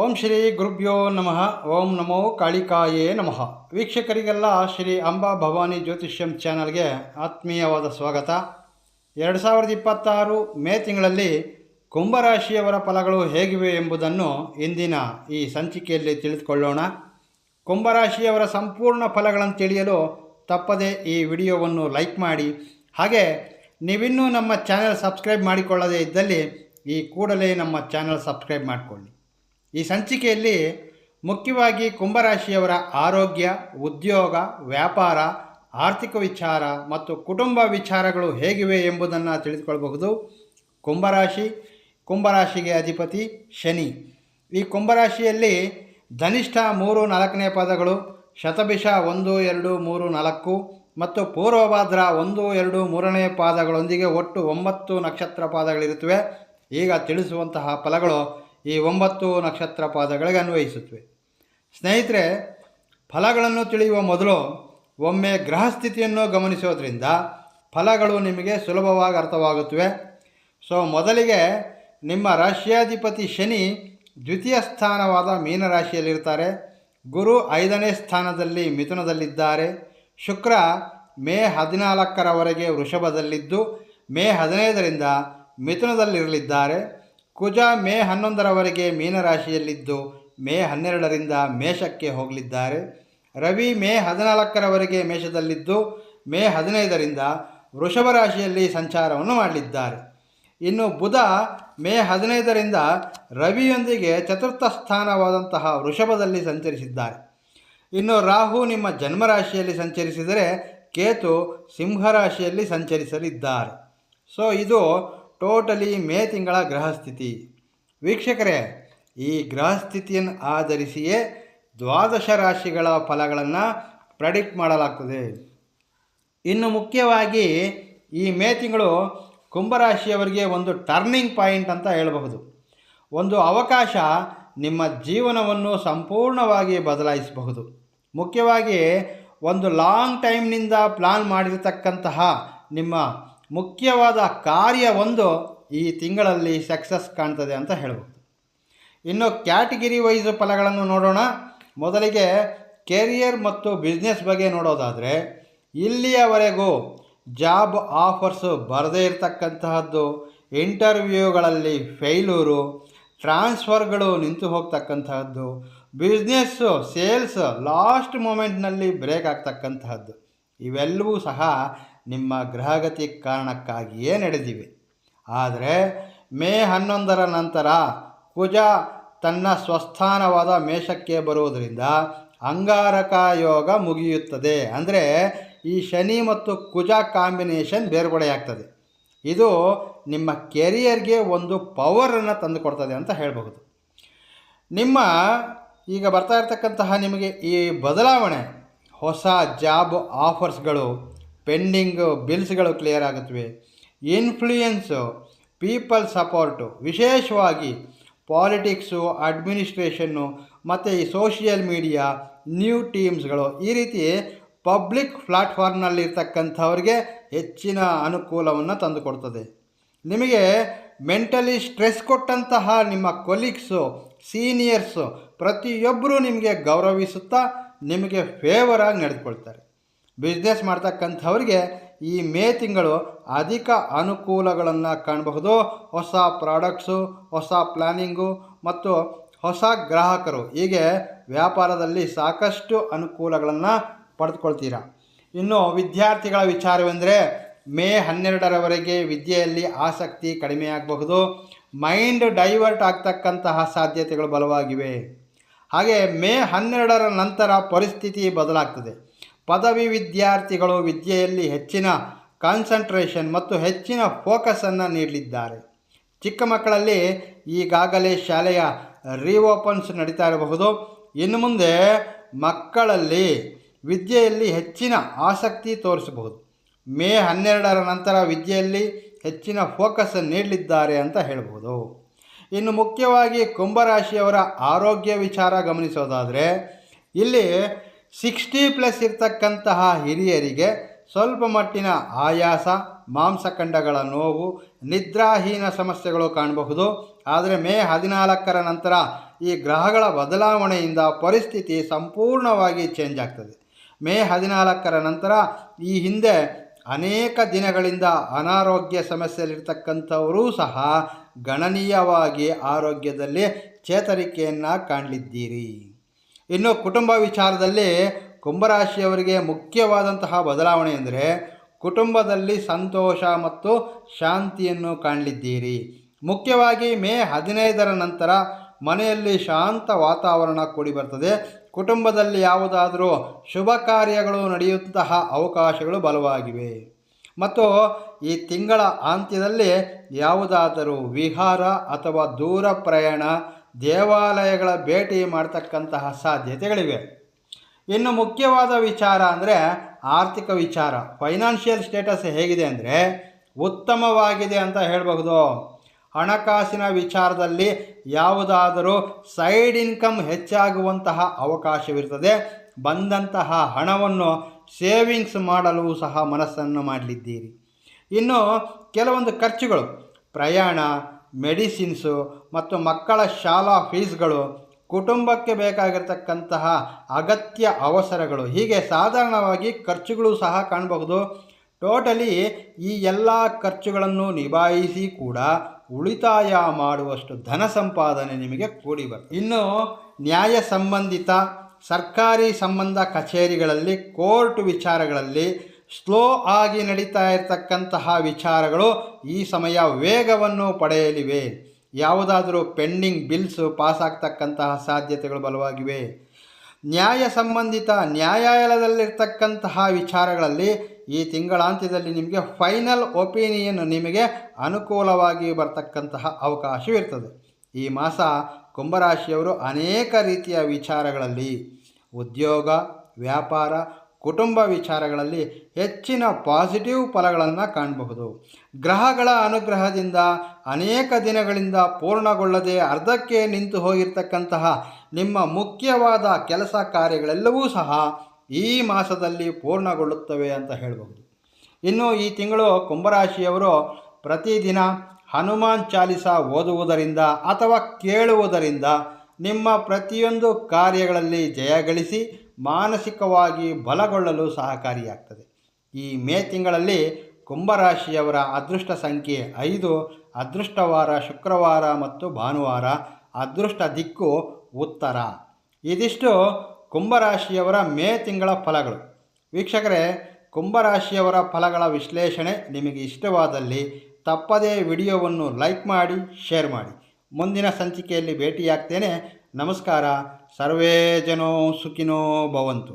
ಓಂ ಶ್ರೀ ಗುರುಭ್ಯೋ ನಮಃ. ಓಂ ನಮೋ ಕಾಳಿಕಾಯೇ ನಮಃ. ವೀಕ್ಷಕರಿಗೆಲ್ಲ ಶ್ರೀ ಅಂಬಾ ಭವಾನಿ ಜ್ಯೋತಿಷ್ಯಂ ಚಾನಲ್ಗೆ ಆತ್ಮೀಯವಾದ ಸ್ವಾಗತ. 2026 ಮೇ ತಿಂಗಳಲ್ಲಿ ಕುಂಭರಾಶಿಯವರ ಫಲಗಳು ಹೇಗಿವೆ ಎಂಬುದನ್ನು ಇಂದಿನ ಈ ಸಂಚಿಕೆಯಲ್ಲಿ ತಿಳಿದುಕೊಳ್ಳೋಣ. ಕುಂಭರಾಶಿಯವರ ಸಂಪೂರ್ಣ ಫಲಗಳನ್ನು ತಿಳಿಯಲು ತಪ್ಪದೇ ಈ ವಿಡಿಯೋವನ್ನು ಲೈಕ್ ಮಾಡಿ. ಹಾಗೆ ನೀವಿನ್ನೂ ನಮ್ಮ ಚಾನಲ್ ಸಬ್ಸ್ಕ್ರೈಬ್ ಮಾಡಿಕೊಳ್ಳದೇ ಇದ್ದಲ್ಲಿ ಈ ಕೂಡಲೇ ನಮ್ಮ ಚಾನಲ್ ಸಬ್ಸ್ಕ್ರೈಬ್ ಮಾಡಿಕೊಳ್ಳಿ. ಈ ಸಂಚಿಕೆಯಲ್ಲಿ ಮುಖ್ಯವಾಗಿ ಕುಂಭರಾಶಿಯವರ ಆರೋಗ್ಯ, ಉದ್ಯೋಗ, ವ್ಯಾಪಾರ, ಆರ್ಥಿಕ ವಿಚಾರ ಮತ್ತು ಕುಟುಂಬ ವಿಚಾರಗಳು ಹೇಗಿವೆ ಎಂಬುದನ್ನು ತಿಳಿದುಕೊಳ್ಳಬಹುದು. ಕುಂಭರಾಶಿಗೆ ಅಧಿಪತಿ ಶನಿ. ಈ ಕುಂಭರಾಶಿಯಲ್ಲಿ ಧನಿಷ್ಠ 3-4ನೇ ಪಾದಗಳು, ಶತಭಿಷ 1, 2, 3, 4 ಮತ್ತು ಪೂರ್ವಭಾದ್ರ 1, 2, 3ನೇ ಪಾದಗಳೊಂದಿಗೆ ಒಟ್ಟು 9 ನಕ್ಷತ್ರ ಪಾದಗಳಿರುತ್ತವೆ. ಈಗ ತಿಳಿಸುವಂತಹ ಫಲಗಳು ಈ 9 ನಕ್ಷತ್ರ ಪಾದಗಳಿಗೆ ಅನ್ವಯಿಸುತ್ತವೆ. ಸ್ನೇಹಿತರೆ, ಫಲಗಳನ್ನು ತಿಳಿಯುವ ಮೊದಲು ಒಮ್ಮೆ ಗ್ರಹಸ್ಥಿತಿಯನ್ನು ಗಮನಿಸೋದ್ರಿಂದ ಫಲಗಳು ನಿಮಗೆ ಸುಲಭವಾಗಿ ಅರ್ಥವಾಗುತ್ತವೆ. ಮೊದಲಿಗೆ ನಿಮ್ಮ ರಾಶ್ಯಾಧಿಪತಿ ಶನಿ ದ್ವಿತೀಯ ಸ್ಥಾನವಾದ ಮೀನರಾಶಿಯಲ್ಲಿರ್ತಾರೆ. ಗುರು 5ನೇ ಸ್ಥಾನದಲ್ಲಿ ಮಿಥುನದಲ್ಲಿದ್ದಾರೆ. ಶುಕ್ರ ಮೇ 14ರವರೆಗೆ ವೃಷಭದಲ್ಲಿದ್ದು ಮೇ 15ರಿಂದ ಮಿಥುನದಲ್ಲಿರಲಿದ್ದಾರೆ. ಕುಜ ಮೇ 11ರವರೆಗೆ ಮೀನರಾಶಿಯಲ್ಲಿದ್ದು ಮೇ 12ರಿಂದ ಮೇಷಕ್ಕೆ ಹೋಗಲಿದ್ದಾರೆ. ರವಿ ಮೇ 14ರವರೆಗೆ ಮೇಷದಲ್ಲಿದ್ದು ಮೇ 15ರಿಂದ ವೃಷಭ ರಾಶಿಯಲ್ಲಿ ಸಂಚಾರವನ್ನು ಮಾಡಲಿದ್ದಾರೆ. ಇನ್ನು ಬುಧ ಮೇ 15ರಿಂದ ರವಿಯೊಂದಿಗೆ ಚತುರ್ಥ ಸ್ಥಾನವಾದಂತಹ ವೃಷಭದಲ್ಲಿ ಸಂಚರಿಸಿದ್ದಾರೆ. ಇನ್ನು ರಾಹು ನಿಮ್ಮ ಜನ್ಮರಾಶಿಯಲ್ಲಿ ಸಂಚರಿಸಿದರೆ ಕೇತು ಸಿಂಹರಾಶಿಯಲ್ಲಿ ಸಂಚರಿಸಲಿದ್ದಾರೆ. ಇದು ಟೋಟಲಿ ಮೇ ತಿಂಗಳ ಗ್ರಹಸ್ಥಿತಿ. ವೀಕ್ಷಕರೇ, ಈ ಗ್ರಹಸ್ಥಿತಿಯನ್ನು ಆಧರಿಸಿಯೇ ದ್ವಾದಶ ರಾಶಿಗಳ ಫಲಗಳನ್ನು ಪ್ರೆಡಿಕ್ಟ್ ಮಾಡಲಾಗ್ತದೆ. ಇನ್ನು ಮುಖ್ಯವಾಗಿ ಈ ಮೇ ತಿಂಗಳು ಕುಂಭರಾಶಿಯವರಿಗೆ ಒಂದು ಟರ್ನಿಂಗ್ ಪಾಯಿಂಟ್ ಅಂತ ಹೇಳಬಹುದು. ಒಂದು ಅವಕಾಶ ನಿಮ್ಮ ಜೀವನವನ್ನು ಸಂಪೂರ್ಣವಾಗಿ ಬದಲಾಯಿಸಬಹುದು. ಮುಖ್ಯವಾಗಿ ಒಂದು ಲಾಂಗ್ ಟೈಮ್ನಿಂದ ಪ್ಲಾನ್ ಮಾಡಿರತಕ್ಕಂತಹ ನಿಮ್ಮ ಮುಖ್ಯವಾದ ಕಾರ್ಯವೊಂದು ಈ ತಿಂಗಳಲ್ಲಿ ಸಕ್ಸಸ್ ಕಾಣ್ತದೆ ಅಂತ ಹೇಳ್ಬೋದು. ಇನ್ನು ಕ್ಯಾಟಗಿರಿ ವೈಸ್ ಫಲಗಳನ್ನು ನೋಡೋಣ. ಮೊದಲಿಗೆ ಕೆರಿಯರ್ ಮತ್ತು ಬಿಸ್ನೆಸ್ ಬಗ್ಗೆ ನೋಡೋದಾದರೆ, ಇಲ್ಲಿಯವರೆಗೂ ಜಾಬ್ ಆಫರ್ಸು ಬರದೇ ಇರತಕ್ಕಂತಹದ್ದು, ಇಂಟರ್ವ್ಯೂಗಳಲ್ಲಿ ಫೇಲ್ಯೂರು, ಟ್ರಾನ್ಸ್ಫರ್ಗಳು ನಿಂತು ಹೋಗ್ತಕ್ಕಂತಹದ್ದು, ಬಿಸ್ನೆಸ್ಸು ಸೇಲ್ಸ್ ಲಾಸ್ಟ್ ಮೂಮೆಂಟ್ನಲ್ಲಿ ಬ್ರೇಕ್ ಆಗ್ತಕ್ಕಂತಹದ್ದು, ಇವೆಲ್ಲವೂ ಸಹ ನಿಮ್ಮ ಗ್ರಹಗತಿ ಕಾರಣಕ್ಕಾಗಿಯೇ ನಡೆದಿವೆ. ಆದರೆ ಮೇ 11ರ ನಂತರ ಕುಜ ತನ್ನ ಸ್ವಸ್ಥಾನವಾದ ಮೇಷಕ್ಕೆ ಬರುವುದರಿಂದ ಅಂಗಾರಕ ಯೋಗ ಮುಗಿಯುತ್ತದೆ. ಅಂದರೆ ಈ ಶನಿ ಮತ್ತು ಕುಜ ಕಾಂಬಿನೇಷನ್ ಬೇರ್ಪಡೆಯಾಗ್ತದೆ. ಇದು ನಿಮ್ಮ ಕೆರಿಯರ್ಗೆ ಒಂದು ಪವರನ್ನು ತಂದುಕೊಡ್ತದೆ ಅಂತ ಹೇಳಬಹುದು. ನಿಮ್ಮ ಈಗ ಬರ್ತಾ ಇರತಕ್ಕಂತಹ ನಿಮಗೆ ಈ ಬದಲಾವಣೆ, ಹೊಸ ಜಾಬ್ ಆಫರ್ಸ್ಗಳು, ಪೆಂಡಿಂಗ್ ಬಿಲ್ಸ್ಗಳು ಕ್ಲಿಯರ್ ಆಗುತ್ತವೆ. ಇನ್ಫ್ಲೂಯೆನ್ಸು, ಪೀಪಲ್ ಸಪೋರ್ಟು, ವಿಶೇಷವಾಗಿ ಪಾಲಿಟಿಕ್ಸು, ಅಡ್ಮಿನಿಸ್ಟ್ರೇಷನ್ನು ಮತ್ತು ಈ ಸೋಷಿಯಲ್ ಮೀಡಿಯಾ, ನ್ಯೂ ಟೀಮ್ಸ್ಗಳು, ಈ ರೀತಿ ಪಬ್ಲಿಕ್ ಪ್ಲ್ಯಾಟ್ಫಾರ್ಮ್ನಲ್ಲಿರ್ತಕ್ಕಂಥವ್ರಿಗೆ ಹೆಚ್ಚಿನ ಅನುಕೂಲವನ್ನು ತಂದುಕೊಡ್ತದೆ. ನಿಮಗೆ ಮೆಂಟಲಿ ಸ್ಟ್ರೆಸ್ ಕೊಟ್ಟಂತಹ ನಿಮ್ಮ ಕೊಲೀಗ್ಸು, ಸೀನಿಯರ್ಸು ಪ್ರತಿಯೊಬ್ಬರೂ ನಿಮಗೆ ಗೌರವಿಸುತ್ತಾ ನಿಮಗೆ ಫೇವರಾಗಿ ನಡೆದುಕೊಳ್ತಾರೆ. ಬಿಸ್ನೆಸ್ ಮಾಡ್ತಕ್ಕಂಥವ್ರಿಗೆ ಈ ಮೇ ತಿಂಗಳು ಅಧಿಕ ಅನುಕೂಲಗಳನ್ನು ಕಾಣಬಹುದು. ಹೊಸ ಪ್ರಾಡಕ್ಟ್ಸು, ಹೊಸ ಪ್ಲ್ಯಾನಿಂಗು ಮತ್ತು ಹೊಸ ಗ್ರಾಹಕರು, ಹೀಗೆ ವ್ಯಾಪಾರದಲ್ಲಿ ಸಾಕಷ್ಟು ಅನುಕೂಲಗಳನ್ನು ಪಡೆದುಕೊಳ್ತೀರಾ. ಇನ್ನು ವಿದ್ಯಾರ್ಥಿಗಳ ವಿಚಾರವೆಂದರೆ ಮೇ 12ರವರೆಗೆ ವಿದ್ಯೆಯಲ್ಲಿ ಆಸಕ್ತಿ ಕಡಿಮೆಯಾಗಬಹುದು. ಮೈಂಡ್ ಡೈವರ್ಟ್ ಆಗ್ತಕ್ಕಂತಹ ಸಾಧ್ಯತೆಗಳು ಬಲವಾಗಿವೆ. ಹಾಗೆ ಮೇ 12ರ ನಂತರ ಪರಿಸ್ಥಿತಿ ಬದಲಾಗ್ತದೆ. ಪದವಿ ವಿದ್ಯಾರ್ಥಿಗಳು ವಿದ್ಯೆಯಲ್ಲಿ ಹೆಚ್ಚಿನ ಕಾನ್ಸಂಟ್ರೇಷನ್ ಮತ್ತು ಹೆಚ್ಚಿನ ಫೋಕಸನ್ನು ನೀಡಲಿದ್ದಾರೆ. ಚಿಕ್ಕ ಮಕ್ಕಳಲ್ಲಿ ಈಗಾಗಲೇ ಶಾಲೆಯ ರೀಓಪನ್ಸ್ ನಡೀತಾ ಇರಬಹುದು. ಇನ್ನು ಮುಂದೆ ಮಕ್ಕಳಲ್ಲಿ ವಿದ್ಯೆಯಲ್ಲಿ ಹೆಚ್ಚಿನ ಆಸಕ್ತಿ ತೋರಿಸಬಹುದು. ಮೇ 12ರ ನಂತರ ವಿದ್ಯೆಯಲ್ಲಿ ಹೆಚ್ಚಿನ ಫೋಕಸ್ ನೀಡಲಿದ್ದಾರೆ ಅಂತ ಹೇಳ್ಬೋದು. ಇನ್ನು ಮುಖ್ಯವಾಗಿ ಕುಂಭರಾಶಿಯವರ ಆರೋಗ್ಯ ವಿಚಾರ ಗಮನಿಸೋದಾದರೆ, ಇಲ್ಲಿ 60+ ಇರ್ತಕ್ಕಂತಹ ಹಿರಿಯರಿಗೆ ಸ್ವಲ್ಪ ಮಟ್ಟಿನ ಆಯಾಸ, ಮಾಂಸಖಂಡಗಳ ನೋವು, ನಿದ್ರಾಹೀನ ಸಮಸ್ಯೆಗಳು ಕಾಣಬಹುದು. ಆದರೆ ಮೇ 14ರ ನಂತರ ಈ ಗ್ರಹಗಳ ಬದಲಾವಣೆಯಿಂದ ಪರಿಸ್ಥಿತಿ ಸಂಪೂರ್ಣವಾಗಿ ಚೇಂಜ್ ಆಗ್ತದೆ. ಮೇ 14ರ ನಂತರ ಈ ಹಿಂದೆ ಅನೇಕ ದಿನಗಳಿಂದ ಅನಾರೋಗ್ಯ ಸಮಸ್ಯೆಯಲ್ಲಿರ್ತಕ್ಕಂಥವರೂ ಸಹ ಗಣನೀಯವಾಗಿ ಆರೋಗ್ಯದಲ್ಲಿ ಚೇತರಿಕೆಯನ್ನು ಕಾಣಲಿದ್ದೀರಿ. ಇನ್ನು ಕುಟುಂಬ ವಿಚಾರದಲ್ಲಿ ಕುಂಭರಾಶಿಯವರಿಗೆ ಮುಖ್ಯವಾದಂತಹ ಬದಲಾವಣೆ ಎಂದರೆ ಕುಟುಂಬದಲ್ಲಿ ಸಂತೋಷ ಮತ್ತು ಶಾಂತಿಯನ್ನು ಕಾಣಲಿದ್ದೀರಿ. ಮುಖ್ಯವಾಗಿ ಮೇ 15ರ ನಂತರ ಮನೆಯಲ್ಲಿ ಶಾಂತ ವಾತಾವರಣ ಕೂಡಿ ಬರ್ತದೆ. ಕುಟುಂಬದಲ್ಲಿ ಯಾವುದಾದರೂ ಶುಭ ಕಾರ್ಯಗಳು ನಡೆಯುವಂತಹ ಅವಕಾಶಗಳು ಬಲವಾಗಿವೆ. ಮತ್ತು ಈ ತಿಂಗಳ ಅಂತ್ಯದಲ್ಲಿ ಯಾವುದಾದರೂ ವಿಹಾರ ಅಥವಾ ದೂರ ಪ್ರಯಾಣ, ದೇವಾಲಯಗಳ ಭೇಟಿ ಮಾಡ್ತಕ್ಕಂತಹ ಸಾಧ್ಯತೆಗಳಿವೆ. ಇನ್ನು ಮುಖ್ಯವಾದ ವಿಚಾರ ಅಂದರೆ ಆರ್ಥಿಕ ವಿಚಾರ. ಫೈನಾನ್ಷಿಯಲ್ ಸ್ಟೇಟಸ್ ಹೇಗಿದೆ ಅಂದರೆ ಉತ್ತಮವಾಗಿದೆ ಅಂತ ಹೇಳಬಹುದು. ಹಣಕಾಸಿನ ವಿಚಾರದಲ್ಲಿ ಯಾವುದಾದರೂ ಸೈಡ್ ಇನ್ಕಮ್ ಹೆಚ್ಚಾಗುವಂತಹ ಅವಕಾಶವಿರ್ತದೆ. ಬಂದಂತಹ ಹಣವನ್ನು ಸೇವಿಂಗ್ಸ್ ಮಾಡಲು ಸಹ ಮನಸ್ಸನ್ನು ಮಾಡಲಿದ್ದೀರಿ. ಇನ್ನು ಕೆಲವೊಂದು ಖರ್ಚುಗಳು, ಪ್ರಯಾಣ, ಮೆಡಿಸಿನ್ಸು ಮತ್ತು ಮಕ್ಕಳ ಶಾಲಾ ಫೀಸ್ಗಳು, ಕುಟುಂಬಕ್ಕೆ ಬೇಕಾಗಿರ್ತಕ್ಕಂತಹ ಅಗತ್ಯ ಅವಸರಗಳು, ಹೀಗೆ ಸಾಧಾರಣವಾಗಿ ಖರ್ಚುಗಳು ಸಹ ಕಾಣಬಹುದು. ಟೋಟಲಿ ಈ ಎಲ್ಲ ಖರ್ಚುಗಳನ್ನು ನಿಭಾಯಿಸಿ ಕೂಡ ಉಳಿತಾಯ ಮಾಡುವಷ್ಟು ಧನ ಸಂಪಾದನೆ ನಿಮಗೆ ಕೂಡಿ ಬರ್ತದೆ. ಇನ್ನು ನ್ಯಾಯ ಸಂಬಂಧಿತ ಸರ್ಕಾರಿ ಸಂಬಂಧ ಕಚೇರಿಗಳಲ್ಲಿ, ಕೋರ್ಟ್ ವಿಚಾರಗಳಲ್ಲಿ ಸ್ಲೋ ಆಗಿ ನಡೀತಾ ಇರತಕ್ಕಂತಹ ವಿಚಾರಗಳು ಈ ಸಮಯ ವೇಗವನ್ನು ಪಡೆಯಲಿವೆ. ಯಾವುದಾದರೂ ಪೆಂಡಿಂಗ್ ಬಿಲ್ಸು ಪಾಸ್ ಆಗ್ತಕ್ಕಂತಹ ಸಾಧ್ಯತೆಗಳು ಬಲವಾಗಿವೆ. ನ್ಯಾಯ ಸಂಬಂಧಿತ ನ್ಯಾಯಾಲಯದಲ್ಲಿರ್ತಕ್ಕಂತಹ ವಿಚಾರಗಳಲ್ಲಿ ಈ ತಿಂಗಳಾಂತ್ಯದಲ್ಲಿ ನಿಮಗೆ ಫೈನಲ್ ಒಪಿನಿಯನ್ ನಿಮಗೆ ಅನುಕೂಲವಾಗಿ ಬರ್ತಕ್ಕಂತಹ ಅವಕಾಶವಿರ್ತದೆ. ಈ ಮಾಸ ಕುಂಭರಾಶಿಯವರು ಅನೇಕ ರೀತಿಯ ವಿಚಾರಗಳಲ್ಲಿ, ಉದ್ಯೋಗ, ವ್ಯಾಪಾರ, ಕುಟುಂಬ ವಿಚಾರಗಳಲ್ಲಿ ಹೆಚ್ಚಿನ ಪಾಸಿಟಿವ್ ಫಲಗಳನ್ನು ಕಾಣಬಹುದು. ಗ್ರಹಗಳ ಅನುಗ್ರಹದಿಂದ ಅನೇಕ ದಿನಗಳಿಂದ ಪೂರ್ಣಗೊಳ್ಳದೆ ಅರ್ಧಕ್ಕೆ ನಿಂತು ಹೋಗಿರ್ತಕ್ಕಂತಹ ನಿಮ್ಮ ಮುಖ್ಯವಾದ ಕೆಲಸ ಕಾರ್ಯಗಳೆಲ್ಲವೂ ಸಹ ಈ ಮಾಸದಲ್ಲಿ ಪೂರ್ಣಗೊಳ್ಳುತ್ತವೆ ಅಂತ ಹೇಳಬಹುದು. ಇನ್ನು ಈ ತಿಂಗಳು ಕುಂಭರಾಶಿಯವರು ಪ್ರತಿದಿನ ಹನುಮಾನ್ ಚಾಲಿಸ ಓದುವುದರಿಂದ ಅಥವಾ ಕೇಳುವುದರಿಂದ ನಿಮ್ಮ ಪ್ರತಿಯೊಂದು ಕಾರ್ಯಗಳಲ್ಲಿ ಜಯಗಳಿಸಿ ಮಾನಸಿಕವಾಗಿ ಬಲಗೊಳ್ಳಲು ಸಹಕಾರಿಯಾಗ್ತದೆ. ಈ ಮೇ ತಿಂಗಳಲ್ಲಿ ಕುಂಭರಾಶಿಯವರ ಅದೃಷ್ಟ ಸಂಖ್ಯೆ 5, ಅದೃಷ್ಟವಾರ ಶುಕ್ರವಾರ ಮತ್ತು ಭಾನುವಾರ, ಅದೃಷ್ಟ ದಿಕ್ಕು ಉತ್ತರ. ಇದಿಷ್ಟು ಕುಂಭರಾಶಿಯವರ ಮೇ ತಿಂಗಳ ಫಲಗಳು. ವೀಕ್ಷಕರೇ, ಕುಂಭರಾಶಿಯವರ ಫಲಗಳ ವಿಶ್ಲೇಷಣೆ ನಿಮಗೆ ಇಷ್ಟವಾದಲ್ಲಿ ತಪ್ಪದೇ ವಿಡಿಯೋವನ್ನು ಲೈಕ್ ಮಾಡಿ, ಶೇರ್ ಮಾಡಿ. ಮುಂದಿನ ಸಂಚಿಕೆಯಲ್ಲಿ ಭೇಟಿಯಾಗ್ತೇನೆ. ನಮಸ್ಕಾರ. ಸರ್ವೇ ಜನೋ ಸುಖಿನೋ ಭವಂತು.